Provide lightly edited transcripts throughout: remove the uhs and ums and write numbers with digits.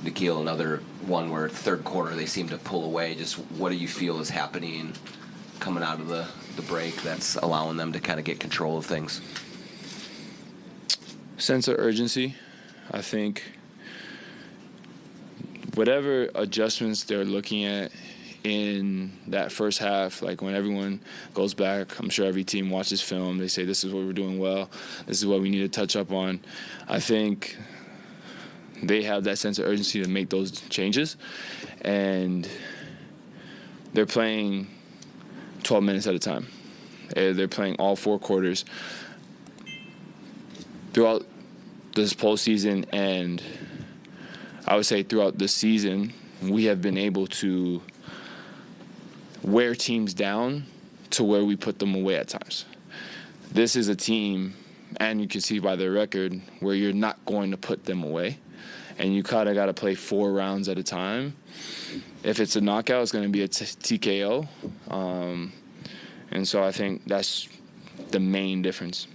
Nickeil, another one where third quarter they seem to pull away. Just what do you feel is happening coming out of the break that's allowing them to kind of get control of things? Sense of urgency. I think whatever adjustments they're looking at in that first half, like when everyone goes back, I'm sure every team watches film, they say this is what we're doing well, this is what we need to touch up on. I think they have that sense of urgency to make those changes, and they're playing 12 minutes at a time. They're playing all 4 quarters throughout this postseason, and I would say throughout the season, we have been able to wear teams down to where we put them away at times. This is a team, and you can see by their record, where you're not going to put them away, and you kind of got to play 4 rounds at a time. If it's a knockout, it's going to be a TKO, and so I think that's the main difference.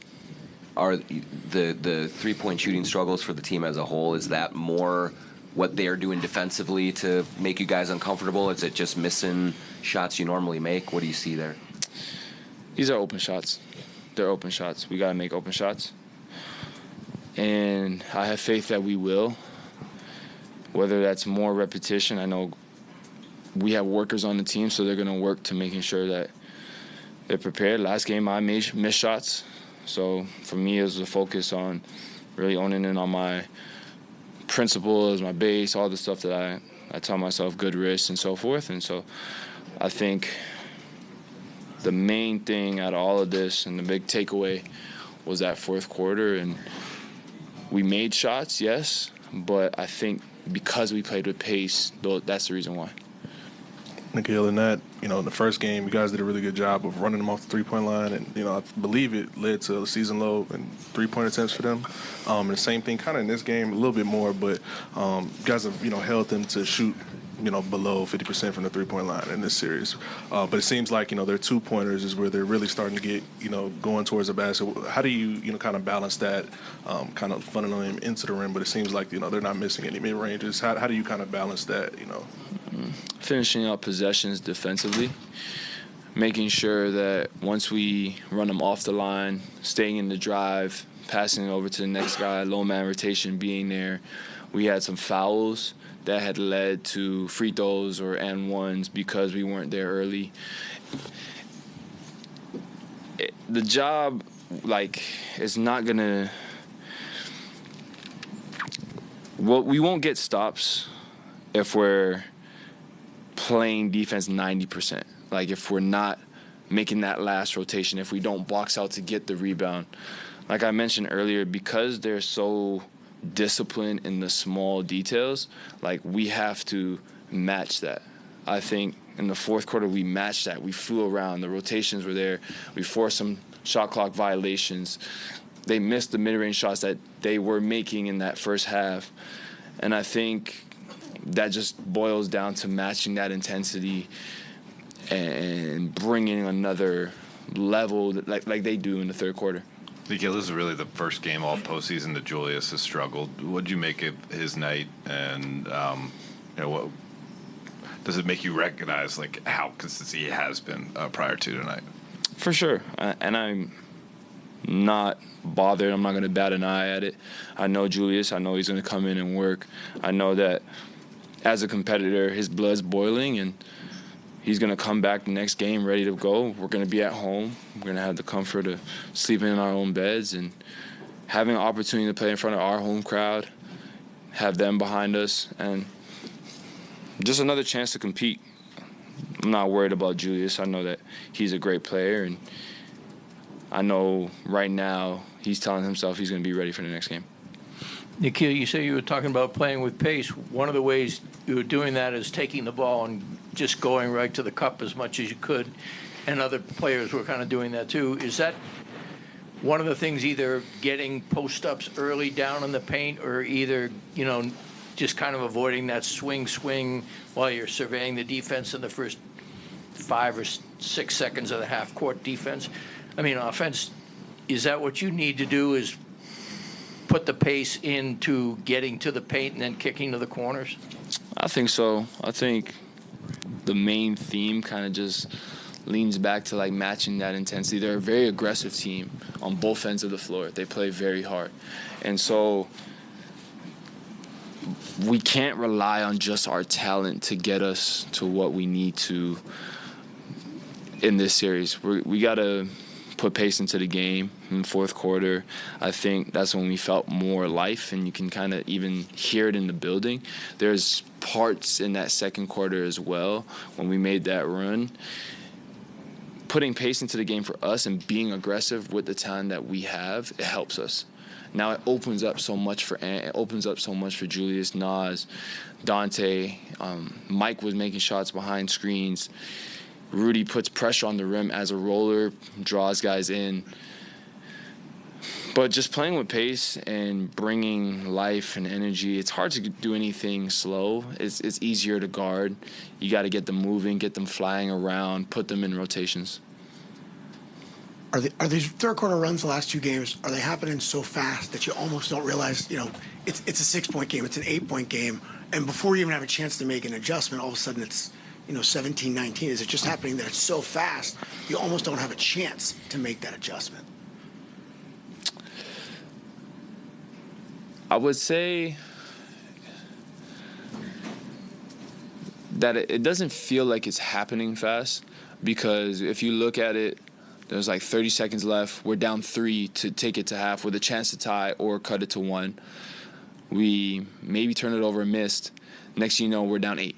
Are the three-point shooting struggles for the team as a whole, is that more what they are doing defensively to make you guys uncomfortable? Is it just missing shots you normally make? What do you see there? These are open shots. They're open shots. We got to make open shots. And I have faith that we will. Whether that's more repetition, I know we have workers on the team, so they're going to work to making sure that they're prepared. Last game, I missed shots. So for me, it was a focus on really owning in on my principles, my base, all the stuff that I tell myself, good wrists and so forth. And so I think the main thing out of all of this and the big takeaway was that fourth quarter. And we made shots, yes, but I think because we played with pace, that's the reason why. Nickeil, in that, in the first game, you guys did a really good job of running them off the three-point line, and, I believe it led to a season low in three-point attempts for them. And the same thing kind of in this game, a little bit more, but you guys have, held them to shoot, below 50% from the three-point line in this series. But it seems like, their two-pointers is where they're really starting to get, going towards the basket. How do you, kind of balance that, kind of funneling them into the rim, but it seems like, they're not missing any mid-ranges. How do you kind of balance that, Finishing up possessions defensively, making sure that once we run them off the line, staying in the drive, passing it over to the next guy, low man rotation being there. We had some fouls that had led to free throws or and ones because we weren't there early. The job, is not going to – we won't get stops if we're playing defense 90%. If we're not making that last rotation, if we don't box out to get the rebound. Like I mentioned earlier, because they're so disciplined in the small details, we have to match that. I think in the fourth quarter we matched that. We flew around. The rotations were there. We forced some shot clock violations. They missed the mid-range shots that they were making in that first half. And I think that just boils down to matching that intensity and bringing another level like they do in the third quarter. Nickeil, this is really the first game all postseason that Julius has struggled. What did you make of his night? And what does it make you recognize how consistent he has been prior to tonight? For sure, and I'm not bothered. I'm not going to bat an eye at it. I know Julius. I know he's going to come in and work. I know that as a competitor, his blood's boiling, and he's going to come back the next game ready to go. We're going to be at home. We're going to have the comfort of sleeping in our own beds and having an opportunity to play in front of our home crowd, have them behind us, and just another chance to compete. I'm not worried about Julius. I know that he's a great player, and I know right now he's telling himself he's going to be ready for the next game. Nickeil, you say you were talking about playing with pace. One of the ways you were doing that is taking the ball and just going right to the cup as much as you could, and other players were kind of doing that too. Is that one of the things, either getting post-ups early down in the paint, or either, just kind of avoiding that swing while you're surveying the defense in the first 5 or 6 seconds of the half-court defense? Offense, is that what you need to do, is put the pace into getting to the paint and then kicking to the corners? I think so. I think the main theme kind of just leans back to like matching that intensity. They're a very aggressive team on both ends of the floor. They play very hard. And so we can't rely on just our talent to get us to what we need to in this series. We got to put pace into the game in the fourth quarter. I think that's when we felt more life, and you can kind of even hear it in the building. There's parts in that second quarter as well when we made that run. Putting pace into the game for us and being aggressive with the talent that we have, it helps us. Now it opens up so much for Ant. It opens up so much for Julius, Nas, Dante. Mike was making shots behind screens. Rudy puts pressure on the rim as a roller, draws guys in. But just playing with pace and bringing life and energy, it's hard to do anything slow. It's easier to guard. You got to get them moving, get them flying around, put them in rotations. Are these third quarter runs the last two games, are they happening so fast that you almost don't realize, it's a 6-point game, it's an 8-point game, and before you even have a chance to make an adjustment, all of a sudden it's 17-19. Is it just happening that it's so fast you almost don't have a chance to make that adjustment? I would say that it doesn't feel like it's happening fast, because if you look at it, there's like 30 seconds left. We're down 3 to take it to half with a chance to tie or cut it to 1. We maybe turn it over and missed. Next thing you know, we're down 8.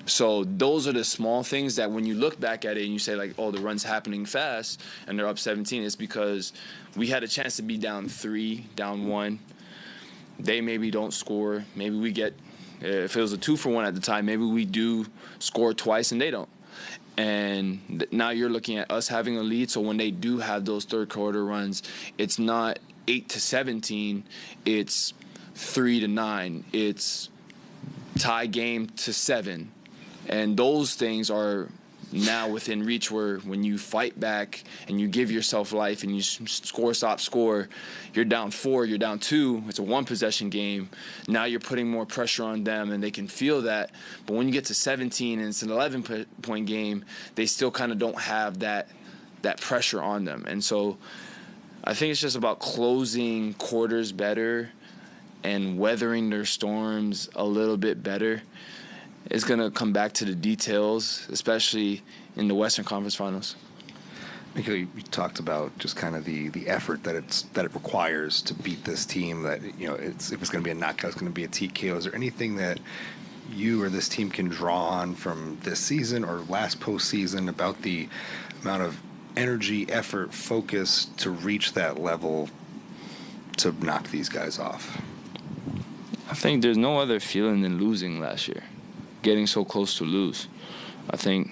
So those are the small things that when you look back at it and you say, like, oh, the run's happening fast and they're up 17, it's because we had a chance to be down 3, down 1. They maybe don't score. Maybe we get, if it was a 2-for-1 at the time, maybe we do score twice and they don't. And now you're looking at us having a lead. So when they do have those third quarter runs, it's not 8-17. It's 3-9. It's tie game to 7. And those things are now within reach, where when you fight back and you give yourself life and you score, stop, score, you're down 4, you're down 2, it's a 1-possession game. Now you're putting more pressure on them and they can feel that. But when you get to 17 and it's an 11-point game, they still kind of don't have that pressure on them. And so I think it's just about closing quarters better and weathering their storms a little bit better. It's going to come back to the details, especially in the Western Conference Finals. Nickeil, you talked about just kind of the effort that it requires to beat this team. That if it's going to be a knockout, it's going to be a TKO. Is there anything that you or this team can draw on from this season or last postseason about the amount of energy, effort, focus to reach that level to knock these guys off? I think there's no other feeling than losing last year. Getting so close to lose. I think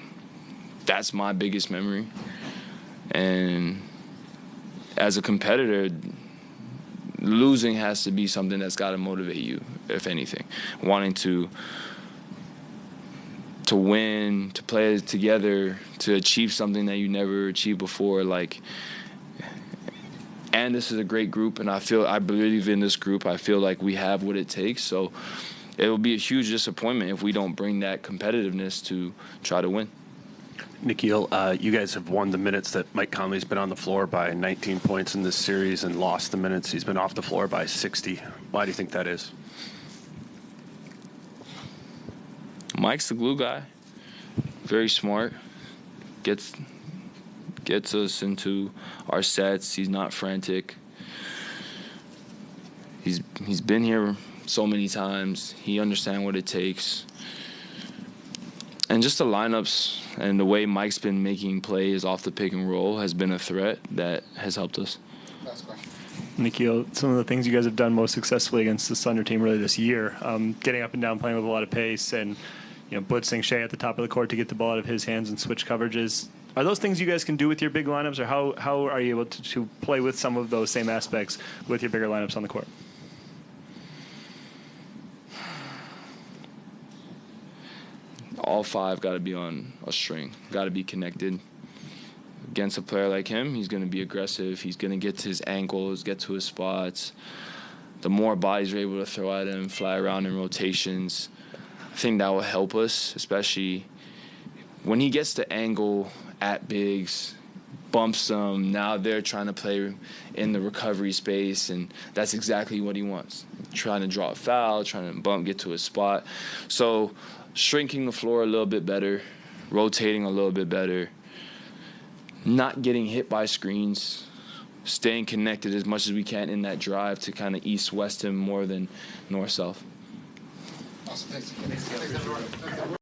that's my biggest memory. And as a competitor, losing has to be something that's got to motivate you, if anything. Wanting to win, to play together, to achieve something that you never achieved before. And this is a great group, and I believe in this group. I feel like we have what it takes. So it will be a huge disappointment if we don't bring that competitiveness to try to win. Nickeil, you guys have won the minutes that Mike Conley's been on the floor by 19 points in this series and lost the minutes he's been off the floor by 60. Why do you think that is? Mike's the glue guy. Very smart. Gets us into our sets. He's not frantic. He's been here so many times. He understands what it takes. And just the lineups and the way Mike's been making plays off the pick and roll has been a threat that has helped us. Last question. Nickeil, some of the things you guys have done most successfully against the Thunder team really this year, getting up and down, playing with a lot of pace, and blitzing Shai at the top of the court to get the ball out of his hands and switch coverages. Are those things you guys can do with your big lineups, or how are you able to play with some of those same aspects with your bigger lineups on the court? All 5 got to be on a string, got to be connected. Against a player like him, he's going to be aggressive. He's going to get to his ankles, get to his spots. the more bodies we're able to throw at him, fly around in rotations, I think that will help us, especially when he gets the angle at bigs, bumps them. Now they're trying to play in the recovery space, and that's exactly what he wants. Trying to draw a foul, trying to bump, get to a spot. So shrinking the floor a little bit better, rotating a little bit better, not getting hit by screens, staying connected as much as we can in that drive to kind of east-west him more than north-south. Awesome. Thanks.